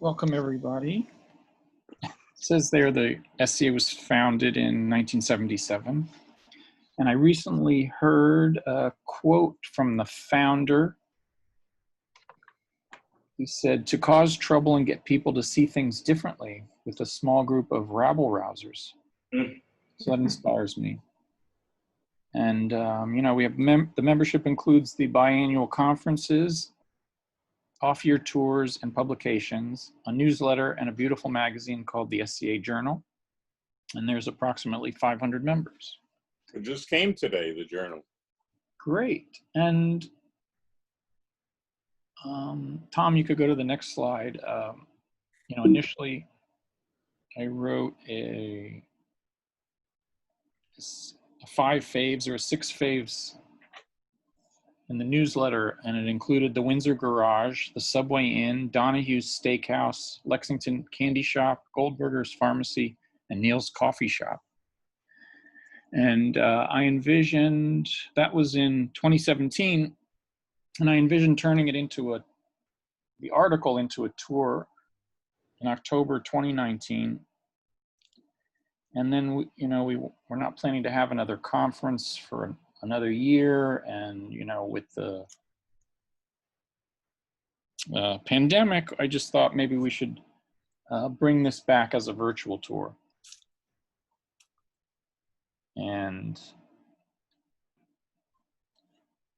Welcome, everybody. It says there the SCA was founded in 1977. And I recently heard a quote from the founder. He said, "To cause trouble and get people to see things differently with a small group of rabble-rousers." So that inspires me. And, we have the membership includes the biannual conferences, off-year tours and publications, a newsletter, and a beautiful magazine called the SCA Journal. And there's approximately 500 members. It just came today, the journal. Great. And Tom, you could go to the next slide. Initially I wrote a 5 faves or a 6 faves in the newsletter, and it included the Windsor Garage, the Subway Inn, Donahue's Steakhouse, Lexington Candy Shop, Goldberger's Pharmacy, and Neil's Coffee Shop. And I envisioned, that was in 2017, and I envisioned turning it into the article into a tour in October 2019. And then, we're not planning to have another conference for another year. And, with the pandemic, I just thought maybe we should bring this back as a virtual tour. And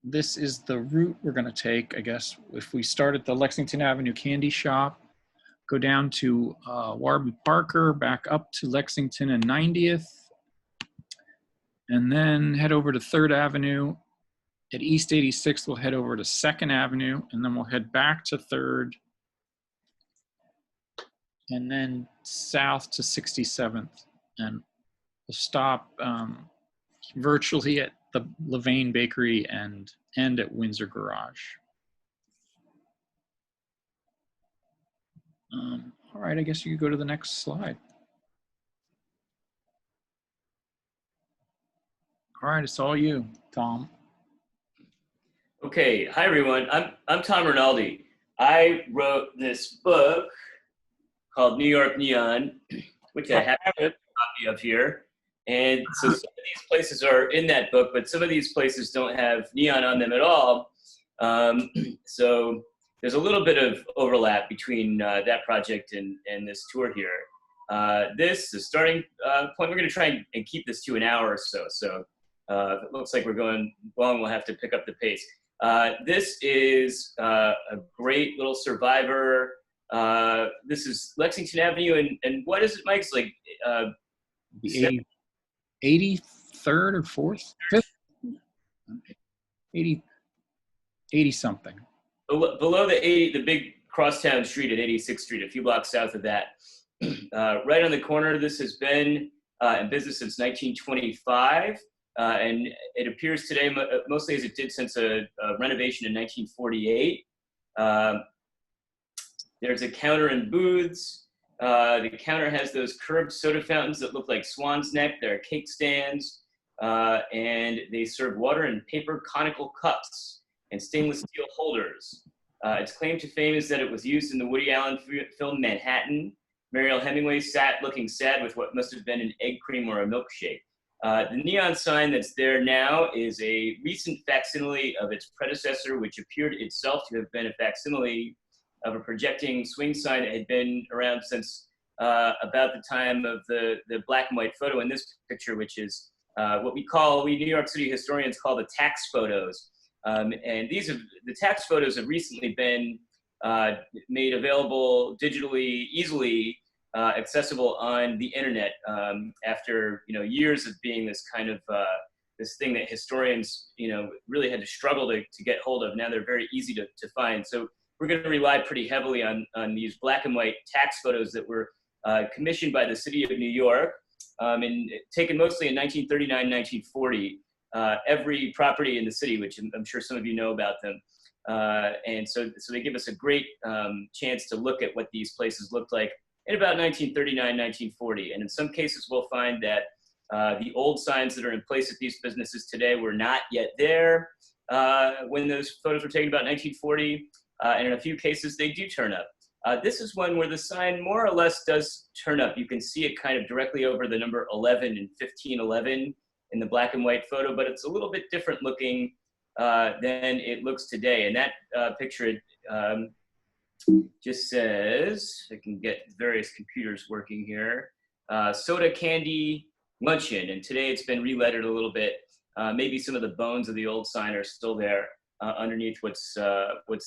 this is the route we're going to take, I guess. If we start at the Lexington Avenue Candy Shop, go down to Warby Parker, back up to Lexington and 90th, and then head over to 3rd Avenue. At East 86th, we'll head over to 2nd Avenue, and then we'll head back to 3rd, and then south to 67th. And we'll stop virtually at the Levain Bakery and end at Windsor Garage. All right, I guess you could go to the next slide. All right, it's all you, Tom. Okay, hi everyone. I'm Tom Rinaldi. I wrote this book called New York Neon, which I have a copy of here. And so some of these places are in that book, but some of these places don't have neon on them at all. So there's a little bit of overlap between that project and this tour here. This is starting point. We're going to try and keep this to an hour or so. So if it looks like we're going long, we'll have to pick up the pace. This is a great little survivor. This is Lexington Avenue, and what is it, Mike? It's like the 83rd or 4th? 5th? 80 something. Below the big crosstown street at 86th Street, a few blocks south of that. Right on the corner, this has been in business since 1925, and it appears today mostly as it did since a renovation in 1948. There's a counter and booths. The counter has those curved soda fountains that look like swan's neck. There are cake stands, and they serve water in paper conical cups and stainless steel holders. Its claim to fame is that it was used in the Woody Allen film Manhattan. Mariel Hemingway sat looking sad with what must have been an egg cream or a milkshake. The neon sign that's there now is a recent facsimile of its predecessor, which appeared itself to have been a facsimile of a projecting swing sign that had been around since about the time of the black and white photo in this picture, which is what we New York City historians call the tax photos. And the tax photos have recently been made available digitally, easily accessible on the internet after years of being this kind of this thing that historians really had to struggle to get hold of. Now they're very easy to find. So we're going to rely pretty heavily on these black and white tax photos that were commissioned by the city of New York and taken mostly in 1939, 1940. Every property in the city, which I'm sure some of you know about them. And so they give us a great chance to look at what these places looked like in about 1939, 1940. And in some cases, we'll find that the old signs that are in place at these businesses today were not yet there when those photos were taken about 1940. And in a few cases, they do turn up. This is one where the sign more or less does turn up. You can see it kind of directly over the number 11 and 1511 in the black and white photo, but it's a little bit different looking than it looks today. And that picture just says, I can get various computers working here, soda candy luncheon. And today it's been relettered a little bit. Maybe some of the bones of the old sign are still there underneath what's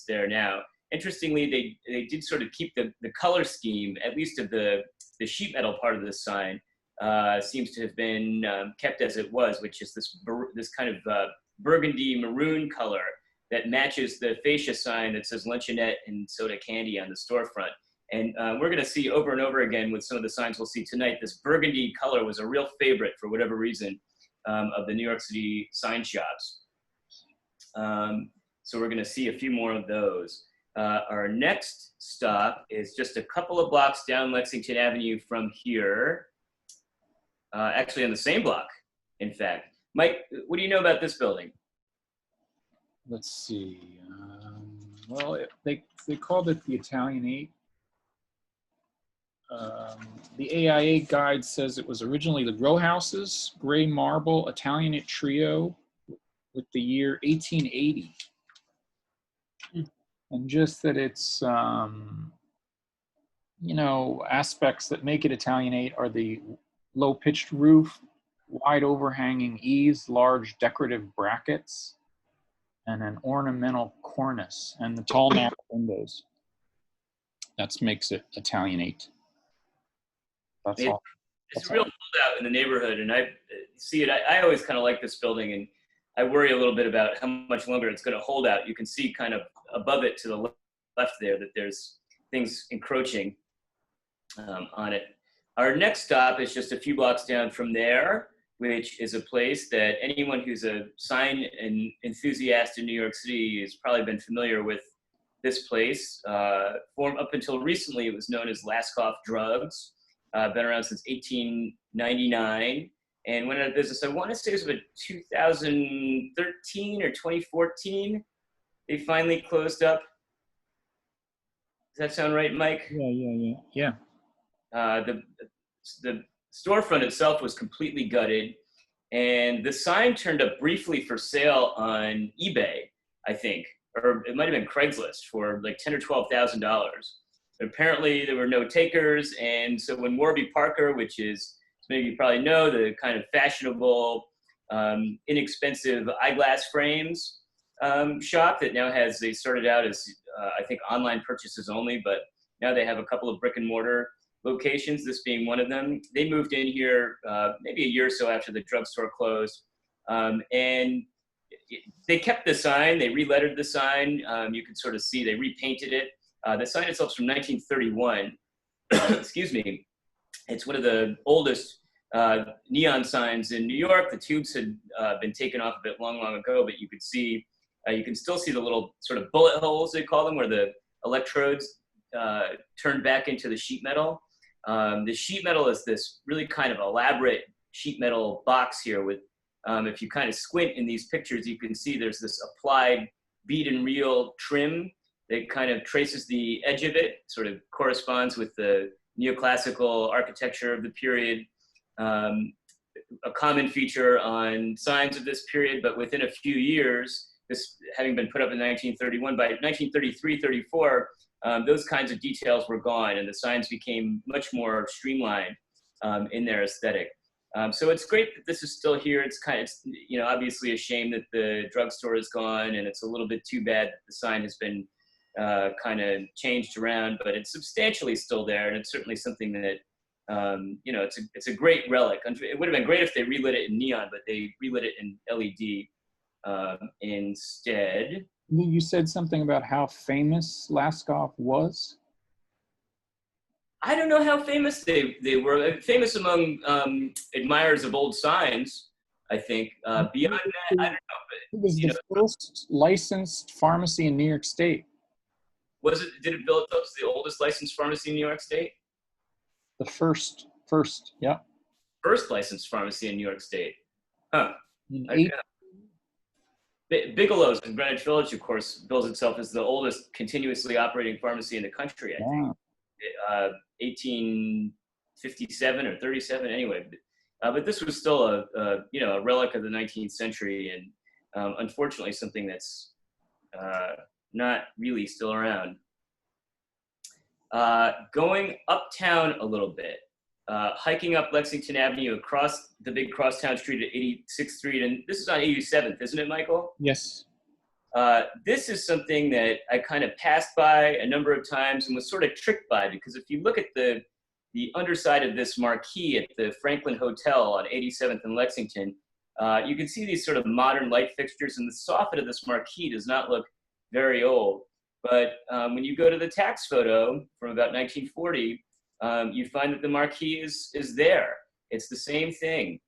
there now. Interestingly, they did sort of keep the color scheme, at least of the sheet metal part of this sign, seems to have been kept as it was, which is this kind of burgundy maroon color that matches the fascia sign that says luncheonette and soda candy on the storefront. And we're going to see over and over again with some of the signs we'll see tonight, this burgundy color was a real favorite for whatever reason of the New York City sign shops. So we're going to see a few more of those. Our next stop is just a couple of blocks down Lexington Avenue from here. Actually on the same block, in fact. Mike, what do you know about this building? Let's see. Well, they called it the Italian 8. The AIA guide says it was originally the row houses, gray marble, Italianate trio with the year 1880. And just that it's, you know, aspects that make it Italianate are the low-pitched roof, wide overhanging eaves, large decorative brackets, and an ornamental cornice, and the tall narrow windows. That makes it Italianate. That's all. It's a real holdout in the neighborhood, and I see it. I always kind of like this building, and I worry a little bit about how much longer it's going to hold out. You can see kind of above it to the left there that there's things encroaching on it. Our next stop is just a few blocks down from there, which is a place that anyone who's a sign enthusiast in New York City has probably been familiar with this place. Up until recently, it was known as Lascoff Drugs. Been around since 1899 and went out of business. I want to say it was about 2013 or 2014. They finally closed up. Does that sound right, Mike? Yeah. The storefront itself was completely gutted, and the sign turned up briefly for sale on eBay, I think, or it might have been Craigslist for like $10,000 or $12,000. Apparently there were no takers, and so when Warby Parker, which is, maybe you probably know, the kind of fashionable, inexpensive eyeglass frames shop that now has, they started out as, I think, online purchases only, but now they have a couple of brick and mortar locations, this being one of them. They moved in here maybe a year or so after the drugstore closed, and they kept the sign, they relettered the sign. You can sort of see they repainted it. The sign itself is from 1931. Excuse me. It's one of the oldest neon signs in New York. The tubes had been taken off a bit long ago, but you could see, you can still see the little sort of bullet holes, they call them, where the electrodes turn back into the sheet metal. The sheet metal is this really kind of elaborate sheet metal box here with, if you kind of squint in these pictures, you can see there's this applied bead and reel trim that kind of traces the edge of it, sort of corresponds with the neoclassical architecture of the period. A common feature on signs of this period, but within a few years, this having been put up in 1931, by 1933, 34, those kinds of details were gone and the signs became much more streamlined in their aesthetic. So it's great that this is still here. It's kind of, you know, obviously a shame that the drugstore is gone, and it's a little bit too bad that the sign has been kind of changed around, but it's substantially still there, and it's certainly something that, you know, it's a great relic. It would have been great if they relit it in neon, but they relit it in LED instead. You said something about how famous Lascoff was? I don't know how famous they were. Famous among admirers of old signs, I think. Beyond that, I don't know. But, it was the first licensed pharmacy in New York State. Did it build up as the oldest licensed pharmacy in New York State? The first, yeah. First licensed pharmacy in New York State. Huh. Bigelow's in Greenwich Village, of course, bills itself as the oldest continuously operating pharmacy in the country, I think. Wow. 1857 or 37, anyway. But this was still a relic of the 19th century, and unfortunately something that's not really still around. Going uptown a little bit, hiking up Lexington Avenue across the big crosstown street at 86th Street, and this is on 87th, isn't it, Michael? Yes. This is something that I kind of passed by a number of times and was sort of tricked by, because if you look at the underside of this marquee at the Franklin Hotel on 87th and Lexington, you can see these sort of modern light fixtures, and the soffit of this marquee does not look very old. But when you go to the tax photo from about 1940, you find that the marquee is there. It's the same thing.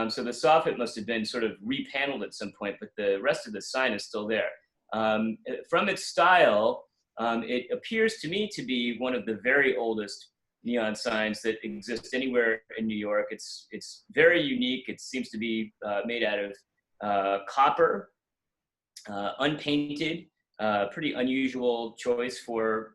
So the soffit must have been sort of repaneled at some point, but the rest of the sign is still there. From its style, it appears to me to be one of the very oldest neon signs that exist anywhere in New York. It's very unique. It seems to be made out of copper, unpainted. Pretty unusual choice for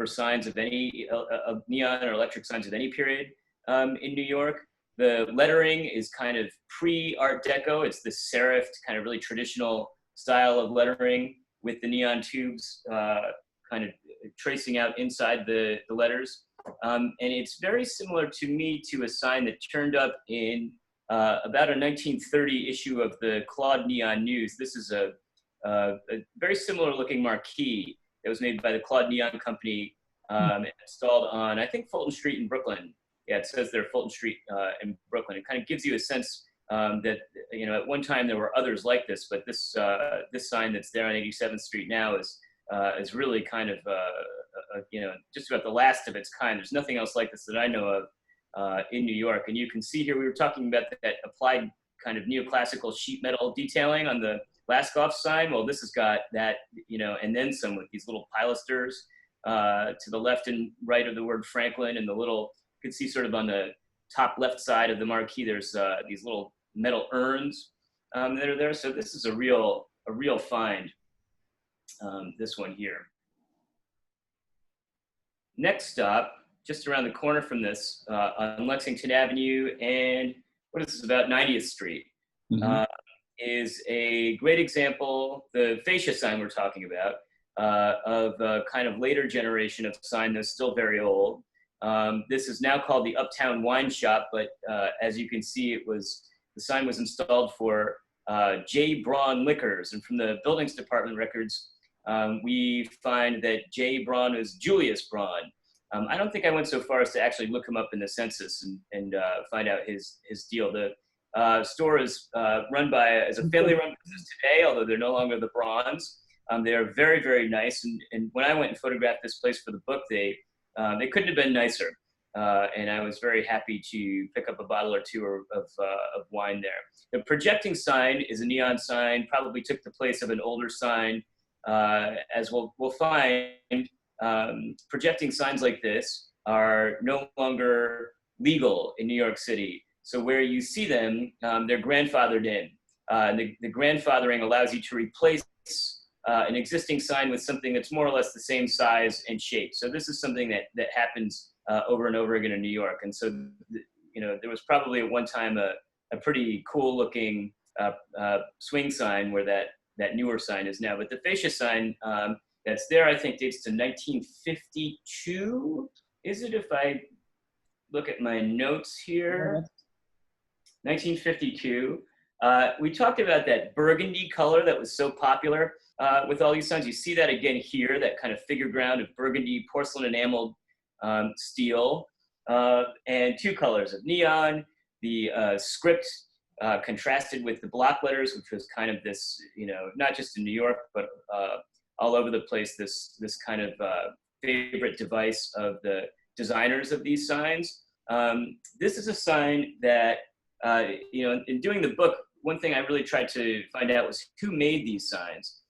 signs of any of neon or electric signs of any period in New York. The lettering is kind of pre-Art Deco. It's the serifed, kind of really traditional style of lettering with the neon tubes kind of tracing out inside the letters. And it's very similar to me to a sign that turned up in about a 1930 issue of the Claude Neon News. This is a very similar looking marquee that was made by the Claude Neon Company and installed on, I think, Fulton Street in Brooklyn. Yeah, it says there, Fulton Street in Brooklyn. It kind of gives you a sense that, at one time there were others like this, but this sign that's there on 87th Street now is really kind of, just about the last of its kind. There's nothing else like this that I know of in New York. And you can see here, we were talking about that applied kind of neoclassical sheet metal detailing on the Lascoff sign. Well, this has got that, and then some with these little pilasters to the left and right of the word Franklin, and the little, you can see sort of on the top left side of the marquee, there's these little metal urns that are there. So this is a real find, this one here. Next stop, just around the corner from this, on Lexington Avenue and what is this, about 90th Street, is a great example, the fascia sign we're talking about, of a kind of later generation of sign that's still very old. This is now called the Uptown Wine Shop, but as you can see, the sign was installed for J. Braun Liquors, and from the Buildings Department records, we find that J. Braun is Julius Braun. I don't think I went so far as to actually look him up in the census and find out his deal. The store is run as a family-run business today, although they're no longer the Brauns. They are very, very nice, and when I went and photographed this place for the book, they couldn't have been nicer. And I was very happy to pick up a bottle or two of wine there. The projecting sign is a neon sign, probably took the place of an older sign. As we'll find, projecting signs like this are no longer legal in New York City. So where you see them, they're grandfathered in. The grandfathering allows you to replace an existing sign with something that's more or less the same size and shape. So this is something that happens over and over again in New York. And so, there was probably at one time a pretty cool looking swing sign where that newer sign is now. But the fascia sign that's there, I think, dates to 1952. Is it, if I look at my notes here? 1952. We talked about that burgundy color that was so popular with all these signs. You see that again here, that kind of figure ground of burgundy porcelain enameled steel, and two colors of neon. The script contrasted with the block letters, which was kind of this, not just in New York, but all over the place, this kind of favorite device of the designers of these signs. This is a sign that, in doing the book, one thing I really tried to find out was who made these signs.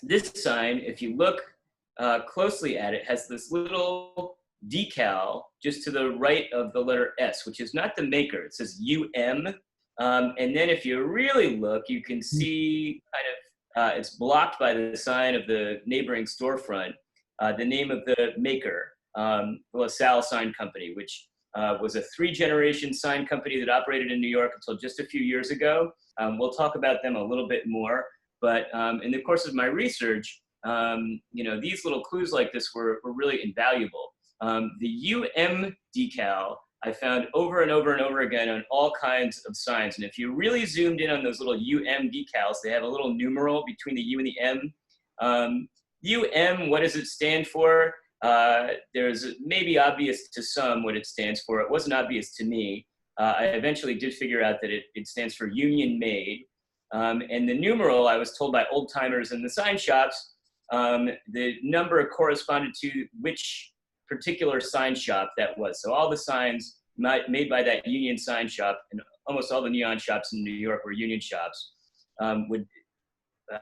This sign, if you look closely at it, has this little decal just to the right of the letter S, which is not the maker. It says UM. And then if you really look, you can see kind of, it's blocked by the sign of the neighboring storefront, the name of the maker, LaSalle Sign Company, which was a 3-generation sign company that operated in New York until just a few years ago. We'll talk about them a little bit more, but in the course of my research, these little clues like this were really invaluable. The UM decal I found over and over and over again on all kinds of signs. And if you really zoomed in on those little UM decals, they have a little numeral between the U and the M. UM, what does it stand for? There's maybe obvious to some what it stands for. It wasn't obvious to me. I eventually did figure out that it stands for Union Made. And the numeral, I was told by old timers in the sign shops, the number corresponded to which particular sign shop that was. So all the signs made by that Union sign shop, and almost all the neon shops in New York were Union shops, would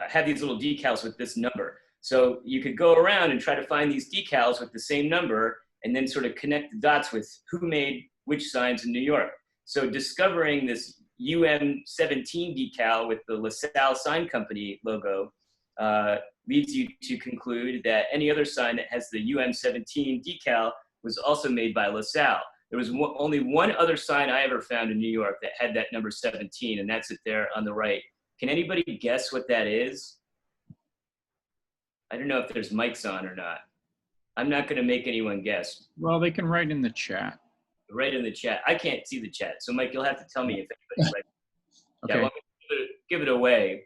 have these little decals with this number. So you could go around and try to find these decals with the same number and then sort of connect the dots with who made which signs in New York. So discovering this UM17 decal with the LaSalle Sign Company logo leads you to conclude that any other sign that has the UM17 decal was also made by LaSalle. There was only one other sign I ever found in New York that had that number 17, and that's it there on the right. Can anybody guess what that is? I don't know if there's mics on or not. I'm not going to make anyone guess. Well, they can write in the chat. Right in the chat. I can't see the chat, so Mike, you'll have to tell me if anybody's right. Okay. Yeah, well, give it away.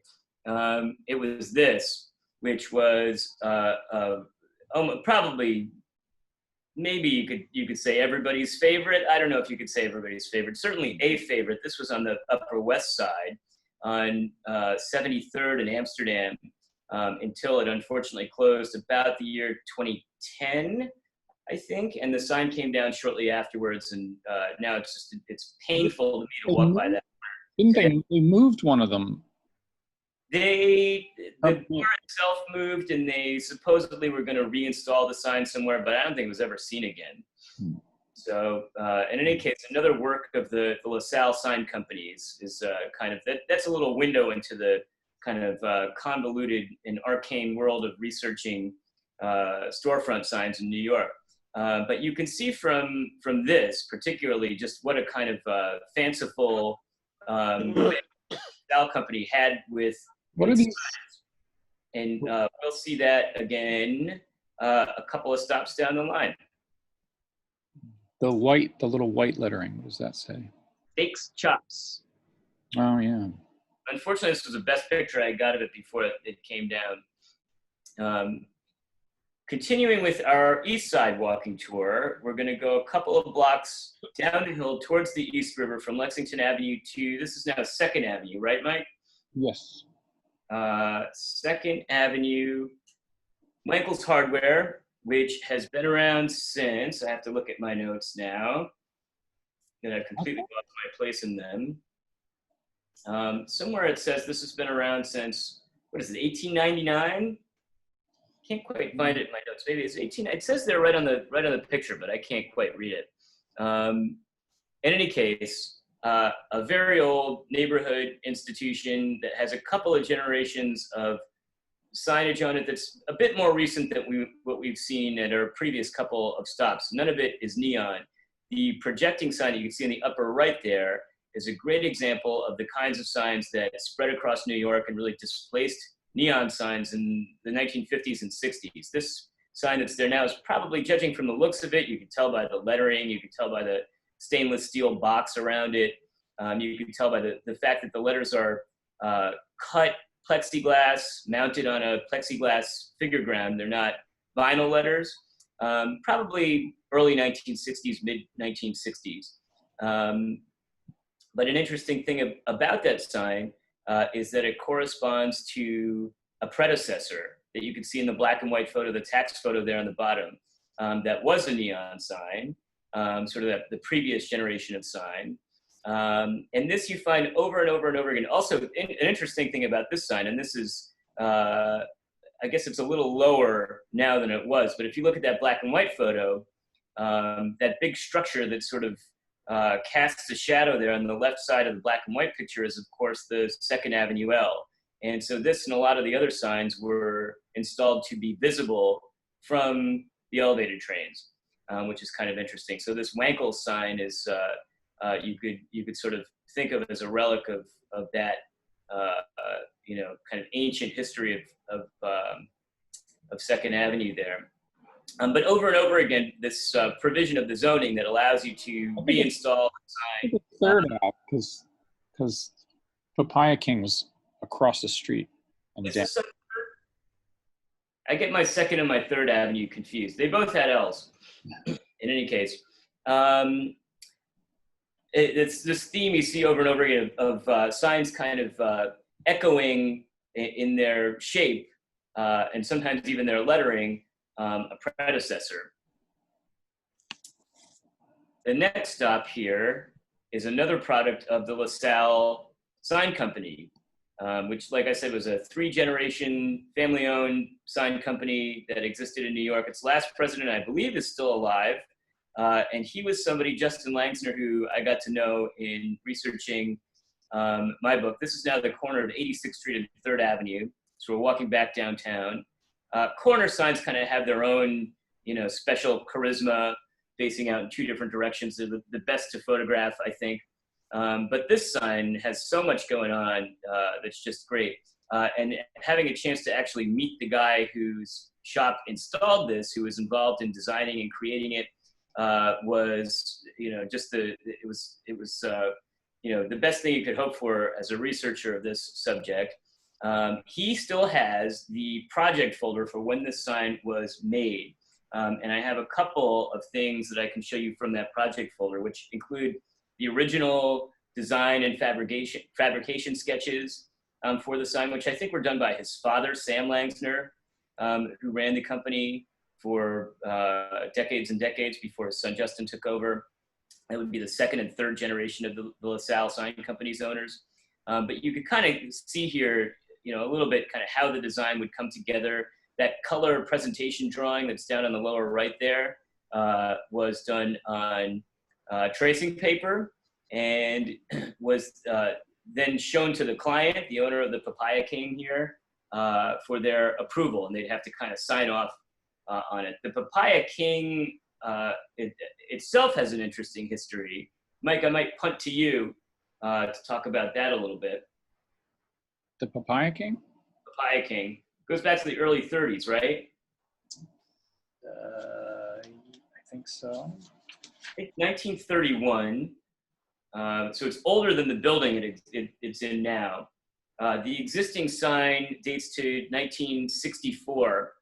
It was this, which was probably, maybe you could say everybody's favorite. I don't know if you could say everybody's favorite. Certainly a favorite. This was on the Upper West Side on 73rd in Amsterdam until it unfortunately closed about the year 2010, I think. And the sign came down shortly afterwards, and now it's painful to me to walk by that. Didn't they moved one of them? The door itself moved, and they supposedly were going to reinstall the sign somewhere, but I don't think it was ever seen again. So in any case, another work of the LaSalle Sign Companies is kind of, that's a little window into the kind of convoluted and arcane world of researching storefront signs in New York. But you can see from this particularly just what a kind of fanciful LaSalle company had with What are these? And we'll see that again a couple of stops down the line. The little white lettering. What does that say? Steaks, chops. Oh yeah. Unfortunately, this was the best picture I got of it before it came down. Continuing with our East Side walking tour, we're going to go a couple of blocks down the hill towards the East River from Lexington Avenue to, this is now 2nd Avenue, right, Mike? Yes. 2nd Avenue, Michael's Hardware, which has been around since, I have to look at my notes now, that I completely lost my place in them. Somewhere it says this has been around since, what is it, 1899? Can't quite find it in my notes. Maybe it's 18. It says there right on the picture, but I can't quite read it. In any case, a very old neighborhood institution that has a couple of generations of signage on it that's a bit more recent than what we've seen at our previous couple of stops. None of it is neon. The projecting sign you can see in the upper right there is a great example of the kinds of signs that spread across New York and really displaced neon signs in the 1950s and 60s. This sign that's there now is probably, judging from the looks of it, you can tell by the lettering, you can tell by the stainless steel box around it, you can tell by the fact that the letters are cut plexiglass, mounted on a plexiglass figure ground. They're not vinyl letters. Probably early 1960s, mid 1960s. But an interesting thing about that sign is that it corresponds to a predecessor that you can see in the black and white photo, the tax photo there on the bottom, that was a neon sign, sort of the previous generation of sign. And this you find over and over and over again. Also, an interesting thing about this sign, and this is, I guess it's a little lower now than it was, but if you look at that black and white photo, that big structure that's sort of casts a shadow there on the left side of the black and white picture is, of course, the 2nd Avenue L. And so this and a lot of the other signs were installed to be visible from the elevated trains, which is kind of interesting. So this Wankel sign is, you could sort of think of as a relic of that, kind of ancient history of 2nd Avenue there. But over and over again, this provision of the zoning that allows you to reinstall a sign. Third out, because Papaya King was across the street. And I get my 2nd and my 3rd Avenue confused. They both had L's. In any case, it's this theme you see over and over again of signs kind of echoing in their shape and sometimes even their lettering a predecessor. The next stop here is another product of the LaSalle Sign Company, which, like I said, was a 3-generation family-owned sign company that existed in New York. Its last president, I believe, is still alive. And he was somebody, Justin Langsner, who I got to know in researching my book. This is now the corner of 86th Street and 3rd Avenue. So we're walking back downtown. Corner signs kind of have their own, special charisma, facing out in 2 different directions. They're the best to photograph, I think. But this sign has so much going on that's just great. And having a chance to actually meet the guy whose shop installed this, who was involved in designing and creating it, was, it was the best thing you could hope for as a researcher of this subject. He still has the project folder for when this sign was made. And I have a couple of things that I can show you from that project folder, which include the original design and fabrication sketches for the sign, which I think were done by his father, Sam Langsner, who ran the company for decades and decades before his son Justin took over. That would be the 2nd and 3rd generation of the LaSalle Sign Company's owners. But you could kind of see here, a little bit kind of how the design would come together. That color presentation drawing that's down on the lower right there was done on tracing paper and was then shown to the client, the owner of the Papaya King here, for their approval, and they'd have to kind of sign off on it. The Papaya King itself has an interesting history. Mike, I might punt to you to talk about that a little bit. The Papaya King? Papaya King goes back to the early 30s, right? I think so. I think 1931. So it's older than the building it's in now. The existing sign dates to 1964.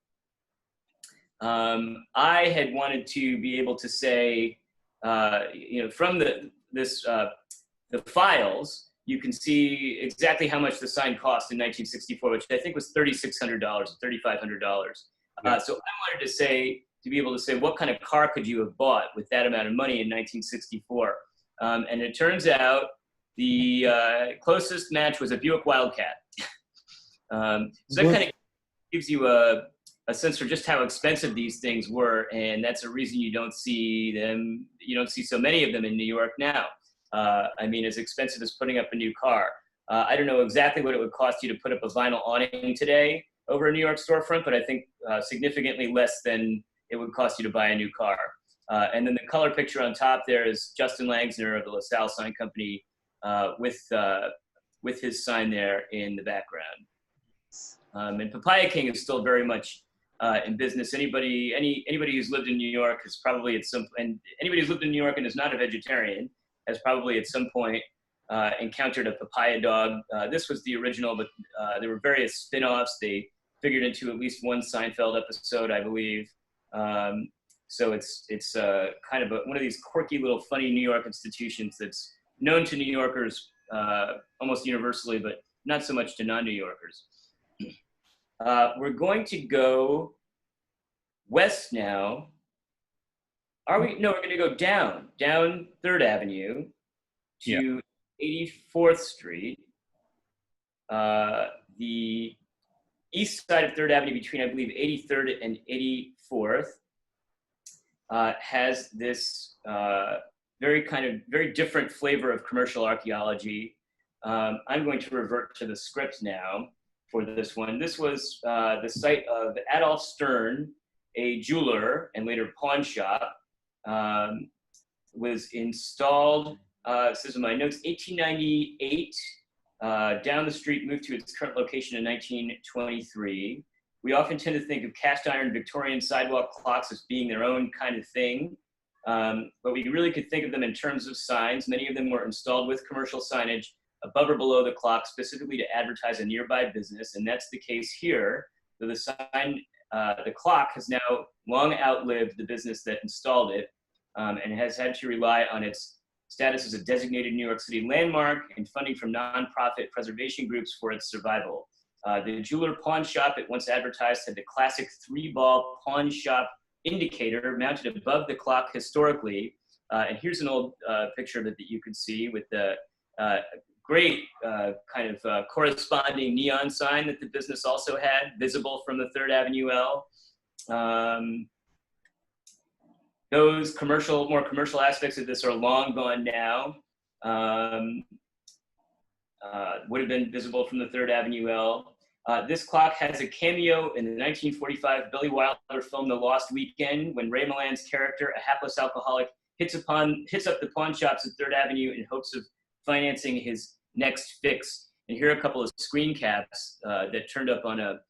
I had wanted to be able to say, from the files, you can see exactly how much the sign cost in 1964, which I think was $3,600 or $3,500. So I wanted to be able to say, what kind of car could you have bought with that amount of money in 1964? And it turns out the closest match was a Buick Wildcat. So that kind of gives you a sense for just how expensive these things were, and that's a reason you don't see so many of them in New York now. As expensive as putting up a new car. I don't know exactly what it would cost you to put up a vinyl awning today over a New York storefront, but I think significantly less than it would cost you to buy a new car. And then the color picture on top there is Justin Langsner of the LaSalle Sign Company with his sign there in the background. And Papaya King is still very much in business. Anybody who's lived in New York has probably anybody who's lived in New York and is not a vegetarian has probably at some point encountered a papaya dog. This was the original, but there were various spin-offs. They figured into at least one Seinfeld episode, I believe. So it's kind of one of these quirky little funny New York institutions that's known to New Yorkers almost universally, but not so much to non-New Yorkers. We're going to go west now. Are we? No, we're going to go down 3rd Avenue to 84th Street. The east side of 3rd Avenue between, I believe, 83rd and 84th has this very different flavor of commercial archaeology. I'm going to revert to the script now for this one. This was the site of Adolf Stern, a jeweler and later pawn shop. Was installed, says in my notes, 1898. Down the street, moved to its current location in 1923. We often tend to think of cast iron Victorian sidewalk clocks as being their own kind of thing, but we really could think of them in terms of signs. Many of them were installed with commercial signage above or below the clock, specifically to advertise a nearby business, and that's the case here. So the sign, the clock has now long outlived the business that installed it, and has had to rely on its status as a designated New York City landmark and funding from nonprofit preservation groups for its survival. The jeweler pawn shop it once advertised had the classic 3-ball pawn shop indicator mounted above the clock historically. And here's an old picture of it that you can see with the great kind of corresponding neon sign that the business also had, visible from the 3rd Avenue L. Those more commercial aspects of this are long gone now. Would have been visible from the 3rd Avenue L. This clock has a cameo in the 1945 Billy Wilder film, The Lost Weekend, when Ray Milland's character, a hapless alcoholic, hits up the pawn shops at 3rd Avenue in hopes of financing his next fix. And here are a couple of screen caps that turned up on a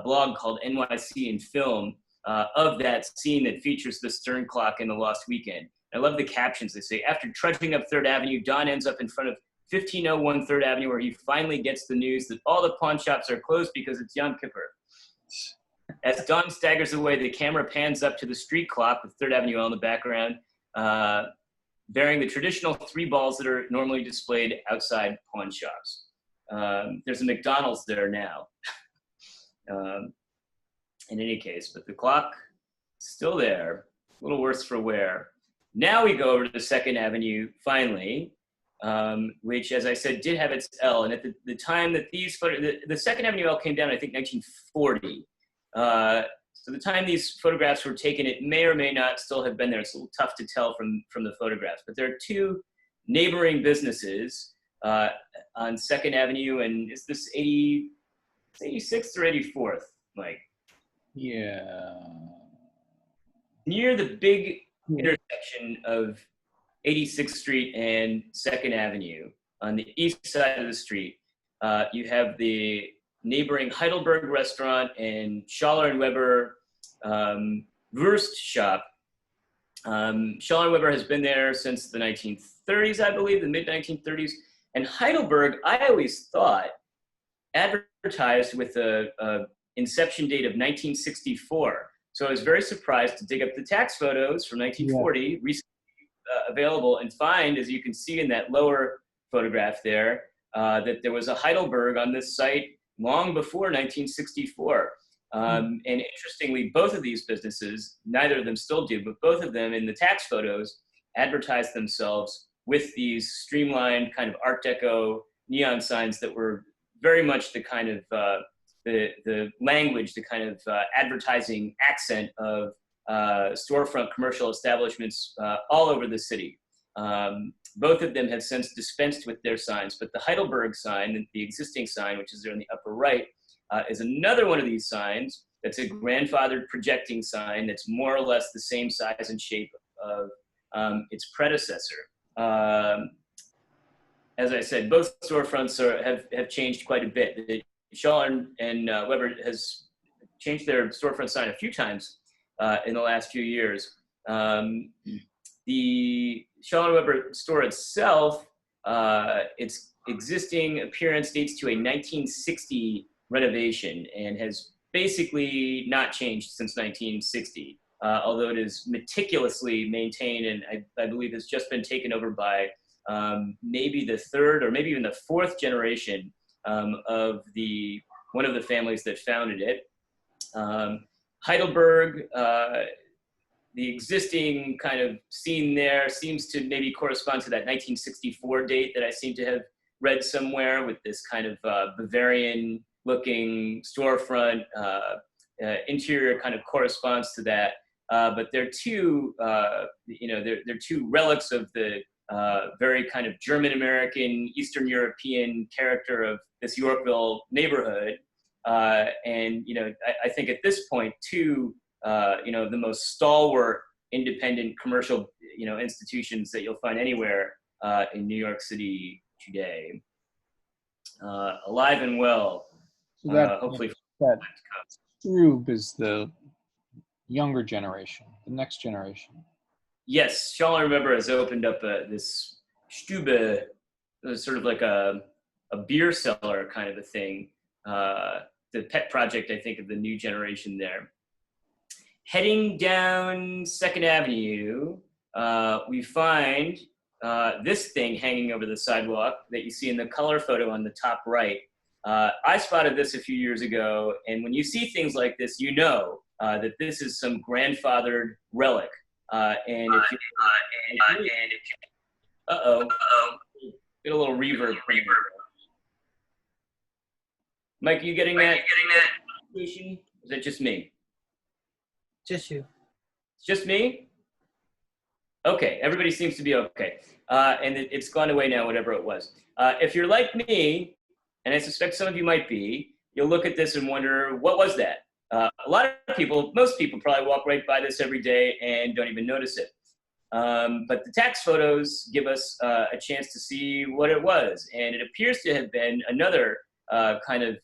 blog called NYC in Film of that scene that features the Stern clock in The Lost Weekend. I love the captions. They say, after trudging up 3rd Avenue, Don ends up in front of 1501 3rd Avenue, where he finally gets the news that all the pawn shops are closed because it's Yom Kippur. As Don staggers away, the camera pans up to the street clock with 3rd Avenue L in the background, bearing the traditional 3 balls that are normally displayed outside pawn shops. There's a McDonald's there now. In any case, but the clock still there, a little worse for wear. Now we go over to the 2nd Avenue, finally, which, as I said, did have its L. And at the time that these the 2nd Avenue L came down, I think 1940. So the time these photographs were taken, it may or may not still have been there. It's a little tough to tell from the photographs. But there are 2 neighboring businesses on 2nd Avenue, and is this 86th or 84th, Mike? Yeah. Near the big intersection of 86th Street and 2nd Avenue, on the east side of the street, you have the neighboring Heidelberg Restaurant and Schaller Weber Wurst Shop. Schaller Weber has been there since the 1930s, I believe, the mid-1930s. And Heidelberg, I always thought, advertised with a inception date of 1964. So I was very surprised to dig up the tax photos from 1940, recently available, and find, as you can see in that lower photograph there, that there was a Heidelberg on this site long before 1964. And interestingly, both of these businesses, neither of them still do, but both of them in the tax photos advertised themselves with these streamlined kind of Art Deco neon signs that were very much the kind of the language, the kind of advertising accent of storefront commercial establishments all over the city. Both of them have since dispensed with their signs, but the Heidelberg sign, the existing sign, which is there in the upper right, is another one of these signs that's a grandfathered projecting sign that's more or less the same size and shape of its predecessor. As I said, both storefronts have changed quite a bit. Schaller and Weber has changed their storefront sign a few times in the last few years. The Schaller Weber store itself, its existing appearance dates to a 1960 renovation and has basically not changed since 1960, although it is meticulously maintained and I believe has just been taken over by maybe the 3rd or maybe even the 4th generation of one of the families that founded it. Heidelberg, the existing kind of scene there seems to maybe correspond to that 1964 date that I seem to have read somewhere, with this kind of Bavarian looking storefront. Interior kind of corresponds to that. but they're two, they're two relics of the very kind of German American, Eastern European character of this Yorkville neighborhood. And I think at this point, two, the most stalwart independent commercial, institutions that you'll find anywhere in New York City today, alive and well. So that, hopefully, that Strube is the younger generation, the next generation. yes, Schaller Weber has opened up this Stube, sort of like a beer cellar kind of a thing. The pet project, I think, of the new generation there. Heading down 2nd Avenue, we find this thing hanging over the sidewalk that you see in the color photo on the top right. I spotted this a few years ago, and when you see things like this, you know that this is some grandfathered relic. And if you, get a little reverb. Mike, you getting that? Is that just me? Just you. It's just me? Okay, everybody seems to be okay. And it's gone away now, whatever it was. If you're like me, and I suspect some of you might be, you'll look at this and wonder, what was that? A lot of people, most people probably walk right by this every day and don't even notice it. But the tax photos give us a chance to see what it was. And it appears to have been another kind of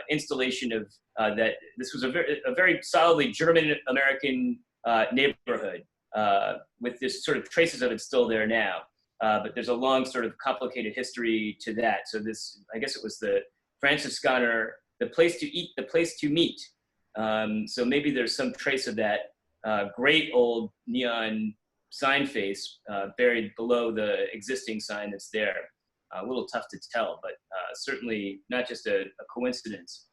installation of that. This was a very solidly German-American neighborhood with this sort of traces of it still there now. But there's a long sort of complicated history to that. So this, I guess it was the Franziskaner, the place to eat, the place to meet. So maybe there's some trace of that great old neon sign face buried below the existing sign that's there. A little tough to tell, but certainly not just a coincidence.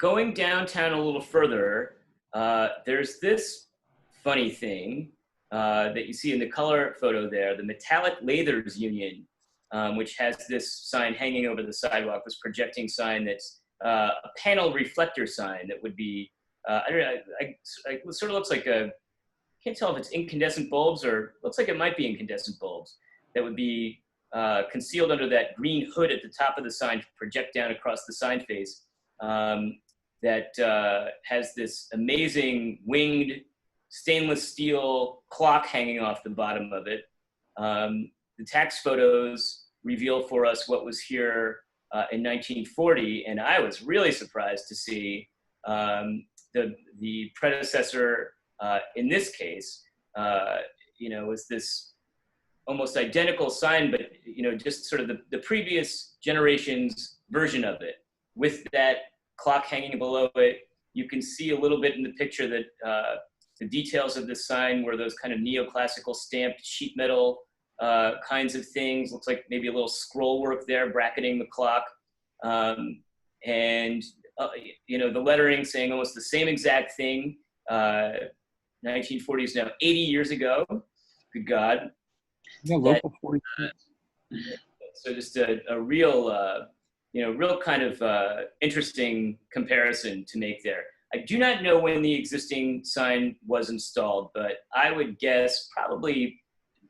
Going downtown a little further, there's this funny thing that you see in the color photo there, the Metallic Lathers Union, which has this sign hanging over the sidewalk, this projecting sign that's a panel reflector sign that would be, I don't know, it sort of looks like can't tell if it's incandescent bulbs or looks like it might be incandescent bulbs that would be concealed under that green hood at the top of the sign to project down across the sign face that has this amazing winged stainless steel clock hanging off the bottom of it. The tax photos reveal for us what was here in 1940, and I was really surprised to see the predecessor in this case, was this almost identical sign, but just sort of the previous generation's version of it, with that clock hanging below it. You can see a little bit in the picture that the details of this sign were those kind of neoclassical stamped sheet metal kinds of things. Looks like maybe a little scroll work there bracketing the clock, and the lettering saying almost the same exact thing. 1940s now, 80 years ago. Good God. Yeah, local 40. So just a real, real kind of interesting comparison to make there. I do not know when the existing sign was installed, but I would guess probably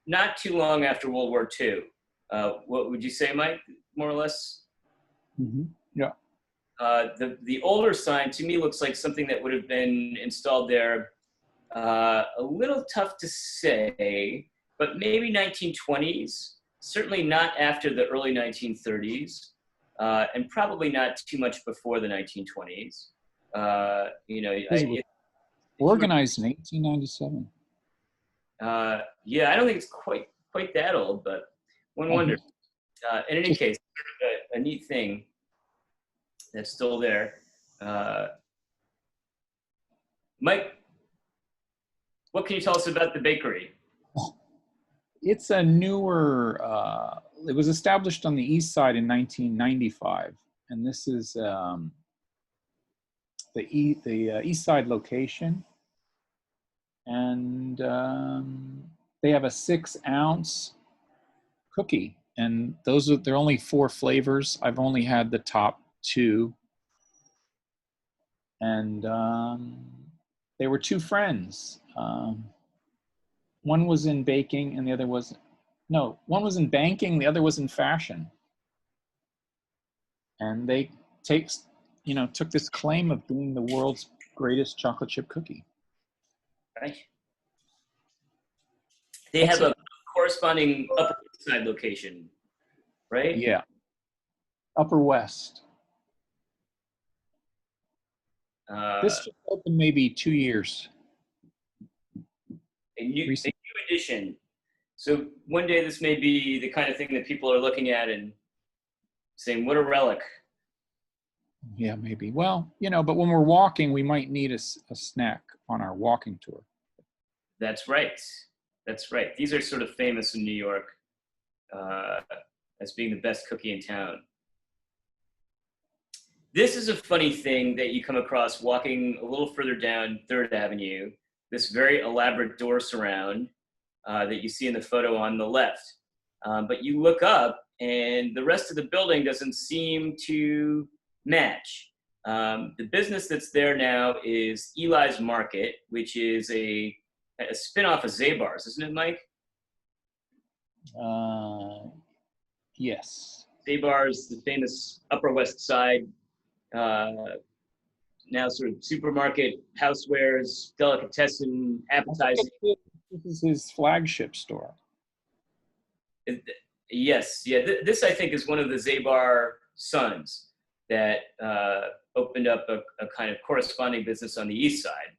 not too long after World War II. What would you say, Mike, more or less? Mm-hmm. Yeah. The older sign to me looks like something that would have been installed there. A little tough to say, but maybe 1920s, certainly not after the early 1930s, and probably not too much before the 1920s. Organized in 1897. Yeah, I don't think it's quite that old, but one wonders. In any case, a neat thing that's still there. Mike, what can you tell us about the bakery? It's a newer, it was established on the east side in 1995. And this is the east side location. And they have a 6-ounce cookie. And there are only 4 flavors. I've only had the top 2. And they were two friends. One was in baking and the other was, no, one was in banking, the other was in fashion. And they took this claim of being the world's greatest chocolate chip cookie. Right. They have a corresponding Upper East Side location, right? Yeah. Upper West. This just opened maybe 2 years. A new addition. So one day this may be the kind of thing that people are looking at and saying, what a relic. Yeah, maybe. Well, but when we're walking, we might need a snack on our walking tour. That's right. That's right. These are sort of famous in New York as being the best cookie in town. This is a funny thing that you come across walking a little further down 3rd Avenue, this very elaborate door surround that you see in the photo on the left. But you look up and the rest of the building doesn't seem to match. The business that's there now is Eli's Market, which is a spin-off of Zabar's, isn't it, Mike? Yes. Zabar's, the famous Upper West Side, now sort of supermarket, housewares, delicatessen, appetizing. This is his flagship store. Yes, yeah. This, I think, is one of the Zabar sons that opened up a kind of corresponding business on the east side.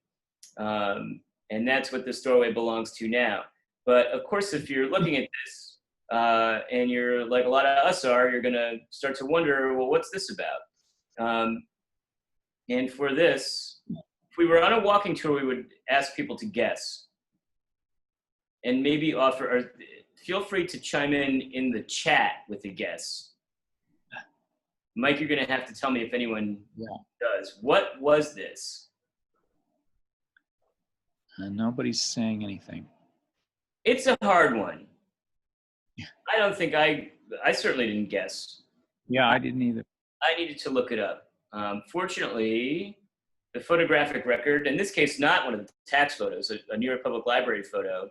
And that's what this doorway belongs to now. But of course, if you're looking at this and you're like a lot of us are, you're going to start to wonder, well, what's this about? And for this, if we were on a walking tour, we would ask people to guess and maybe offer, or feel free to chime in the chat with a guess. Mike, you're going to have to tell me if anyone does. What was this? Nobody's saying anything. It's a hard one. I don't think I certainly didn't guess. Yeah, I didn't either. I needed to look it up. Fortunately, the photographic record, in this case, not one of the tax photos, a New York Public Library photo,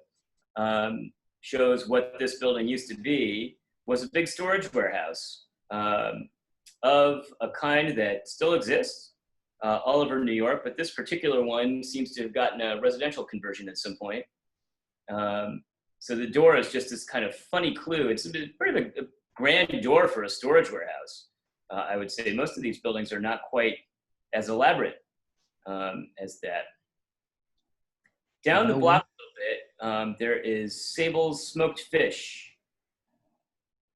shows what this building used to be, was a big storage warehouse of a kind that still exists all over New York, but this particular one seems to have gotten a residential conversion at some point. So the door is just this kind of funny clue. It's a pretty big, grand door for a storage warehouse. I would say most of these buildings are not quite as elaborate as that. Down the block a little bit, there is Sable's Smoked Fish,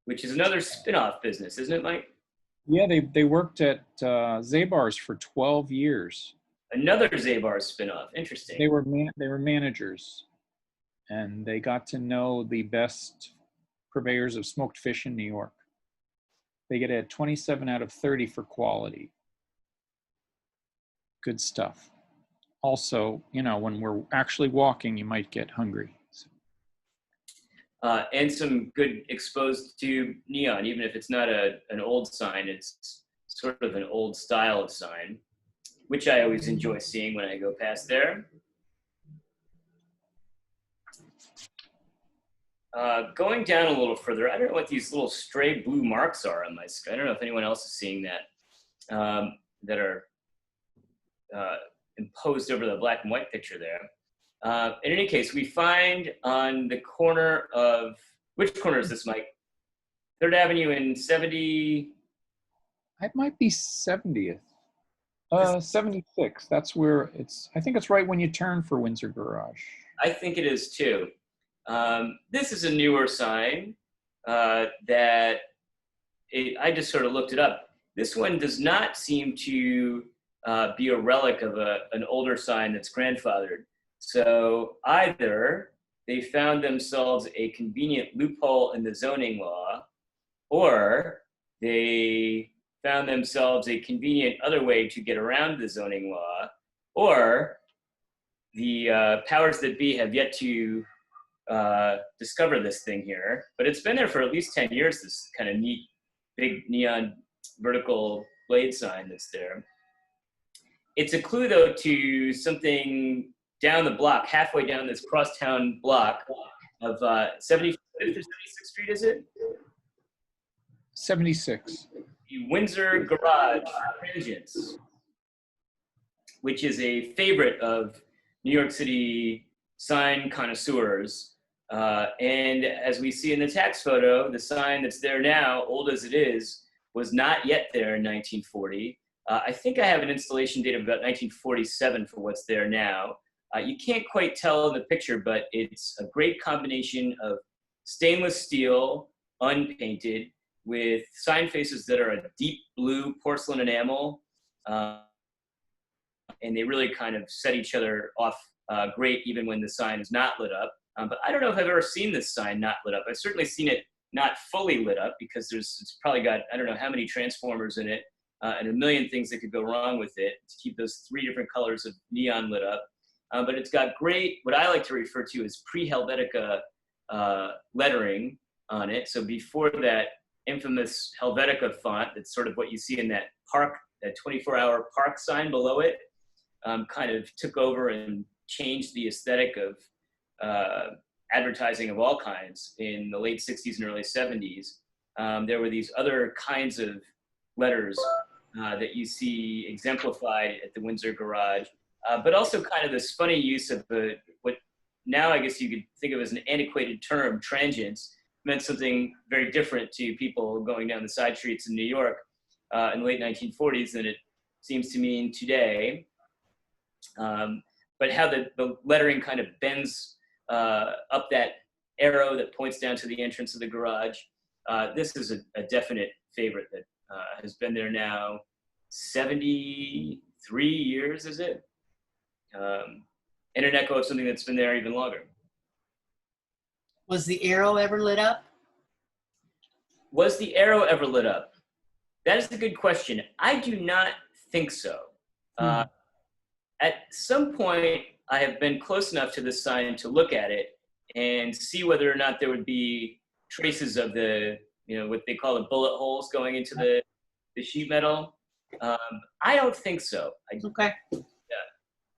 which is another spin-off business, isn't it, Mike? Yeah, they worked at Zabar's for 12 years. Another Zabar's spin-off. Interesting. They were managers, and they got to know the best purveyors of smoked fish in New York. They get a 27 out of 30 for quality. Good stuff. Also, when we're actually walking, you might get hungry. So. And some good exposed to neon, even if it's not an old sign, it's sort of an old style of sign, which I always enjoy seeing when I go past there. Going down a little further, I don't know what these little stray blue marks are on my screen. I don't know if anyone else is seeing that, that are imposed over the black and white picture there. In any case, we find on the corner of, which corner is this, Mike? 3rd Avenue and 70? It might be 70th. 76. That's where I think it's right when you turn for Windsor Garage. I think it is too. This is a newer sign that I just sort of looked it up. This one does not seem to be a relic of an older sign that's grandfathered. So either they found themselves a convenient loophole in the zoning law, or they found themselves a convenient other way to get around the zoning law, or the powers that be have yet to discover this thing here. But it's been there for at least 10 years, this kind of neat, big neon vertical blade sign that's there. It's a clue, though, to something down the block, halfway down this crosstown block of 75th or 76th Street, is it? 76. The Windsor Garage Transients, which is a favorite of New York City sign connoisseurs. And as we see in the tax photo, the sign that's there now, old as it is, was not yet there in 1940. I think I have an installation date of about 1947 for what's there now. You can't quite tell in the picture, but it's a great combination of stainless steel, unpainted, with sign faces that are a deep blue porcelain enamel. And they really kind of set each other off great even when the sign is not lit up. But I don't know if I've ever seen this sign not lit up. I've certainly seen it not fully lit up because it's probably got, I don't know how many transformers in it and a million things that could go wrong with it to keep those 3 different colors of neon lit up. But it's got great, what I like to refer to as pre-Helvetica lettering on it. So before that infamous Helvetica font, that's sort of what you see in that park, that 24-hour park sign below it, kind of took over and changed the aesthetic of advertising of all kinds in the late 60s and early 70s. There were these other kinds of letters that you see exemplified at the Windsor Garage, but also kind of this funny use of what now I guess you could think of as an antiquated term, transients, meant something very different to people going down the side streets in New York in the late 1940s than it seems to mean today. But how the lettering kind of bends up that arrow that points down to the entrance of the garage. This is a definite favorite that has been there now 73 years, is it? And an echo of something that's been there even longer. Was the arrow ever lit up? Was the arrow ever lit up? That is a good question. I do not think so. At some point, I have been close enough to the sign to look at it and see whether or not there would be traces of the, what they call the bullet holes going into the sheet metal. I don't think so. Okay.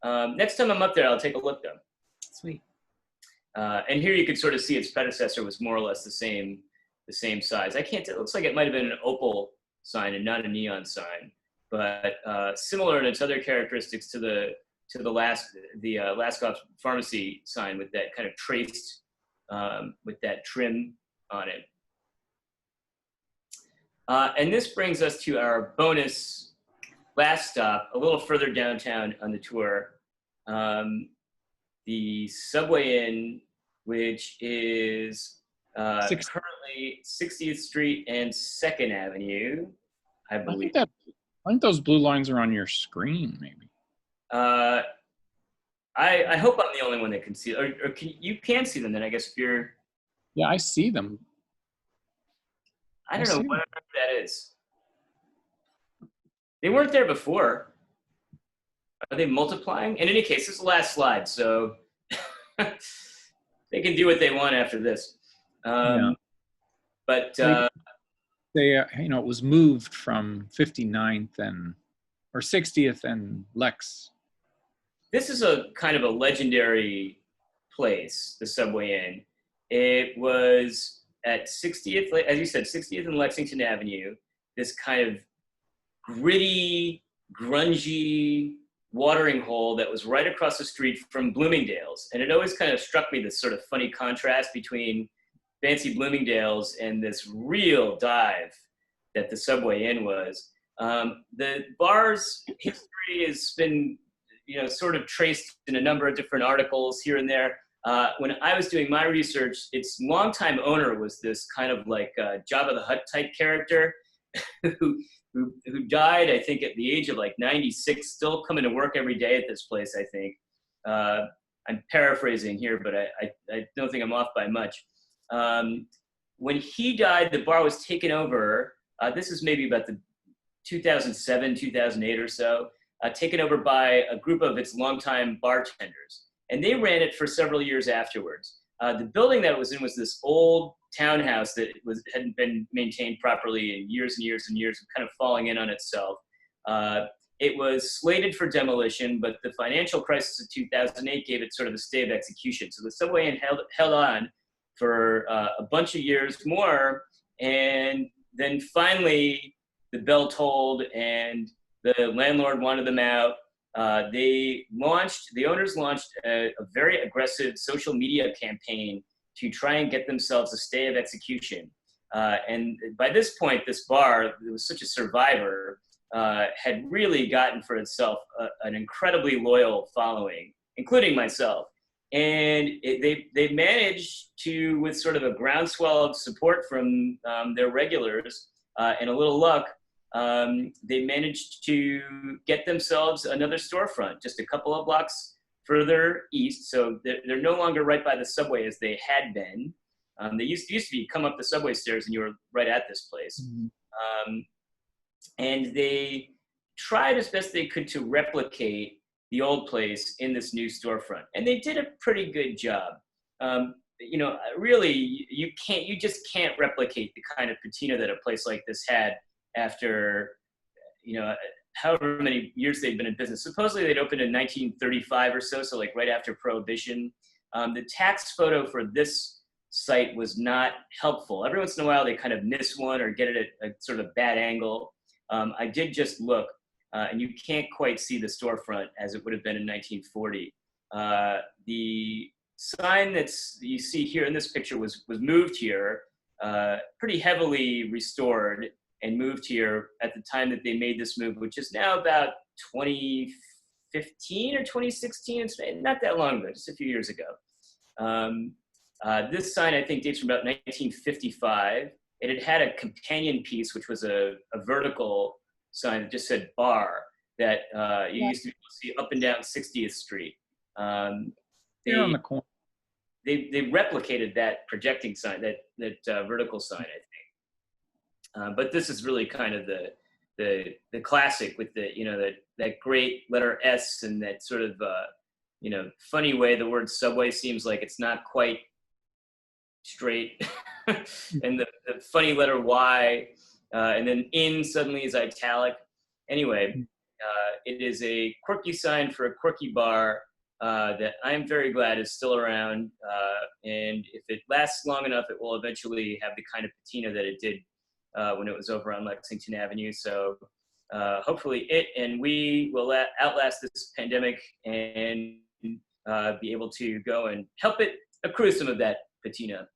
Next time I'm up there, I'll take a look though. Sweet. And here you can sort of see its predecessor was more or less the same size. It looks like it might have been an opal sign and not a neon sign, but similar in its other characteristics to the Lascoff pharmacy sign with that kind of traced, with that trim on it. And this brings us to our bonus last stop, a little further downtown on the tour. The Subway Inn, which is currently 60th Street and 2nd Avenue, I believe. I think those blue lines are on your screen, maybe. I hope I'm the only one that can see it. Or you can see them then, I guess, if you're... Yeah, I see them. I don't know what that is. They weren't there before. Are they multiplying? In any case, this is the last slide, so they can do what they want after this. Yeah. But it was moved from 59th or 60th and Lex. This is a kind of a legendary place, the Subway Inn. It was at 60th, as you said, 60th and Lexington Avenue, this kind of gritty, grungy watering hole that was right across the street from Bloomingdale's. And it always kind of struck me this sort of funny contrast between fancy Bloomingdale's and this real dive that the Subway Inn was. The bar's history has been, sort of traced in a number of different articles here and there. When I was doing my research, its longtime owner was this kind of like Jabba the Hutt type character who died, I think, at the age of like 96, still coming to work every day at this place, I think. I'm paraphrasing here, but I don't think I'm off by much. When he died, the bar was taken over. This is maybe about the 2007, 2008 or so, taken over by a group of its longtime bartenders. And they ran it for several years afterwards. The building that it was in was this old townhouse that hadn't been maintained properly in years and years and years, kind of falling in on itself. it was slated for demolition, but the financial crisis of 2008 gave it sort of a stay of execution. So the Subway Inn held on for a bunch of years more, and then finally the bell tolled and the landlord wanted them out. The owners launched a very aggressive social media campaign to try and get themselves a stay of execution. And by this point, this bar, it was such a survivor, had really gotten for itself an incredibly loyal following, including myself. And they managed to, with sort of a groundswell of support from their regulars and a little luck, they managed to get themselves another storefront just a couple of blocks further east. So they're no longer right by the subway as they had been. They used to be come up the subway stairs and you were right at this place. Mm-hmm. And they tried as best they could to replicate the old place in this new storefront. And they did a pretty good job. Really, you just can't replicate the kind of patina that a place like this had after, however many years they'd been in business. Supposedly they'd opened in 1935 or so like right after Prohibition. The tax photo for this site was not helpful. Every once in a while they kind of miss one or get it at a sort of bad angle. I did just look, and you can't quite see the storefront as it would have been in 1940. The sign you see here in this picture was moved here, pretty heavily restored, and moved here at the time that they made this move, which is now about 2015 or 2016. It's not that long ago, just a few years ago. This sign, I think, dates from about 1955. It had a companion piece, which was a vertical sign that just said bar, that you used to be able to see up and down 60th Street. Here on the corner. They replicated that projecting sign, that vertical sign, I think. But this is really kind of the classic with that great letter S and that sort of funny way the word subway seems like it's not quite straight, and the funny letter Y, and then in suddenly is italic. Anyway, it is a quirky sign for a quirky bar that I'm very glad is still around, and if it lasts long enough, it will eventually have the kind of patina that it did when it was over on Lexington Avenue. So hopefully it and we will outlast this pandemic and be able to go and help it accrue some of that patina.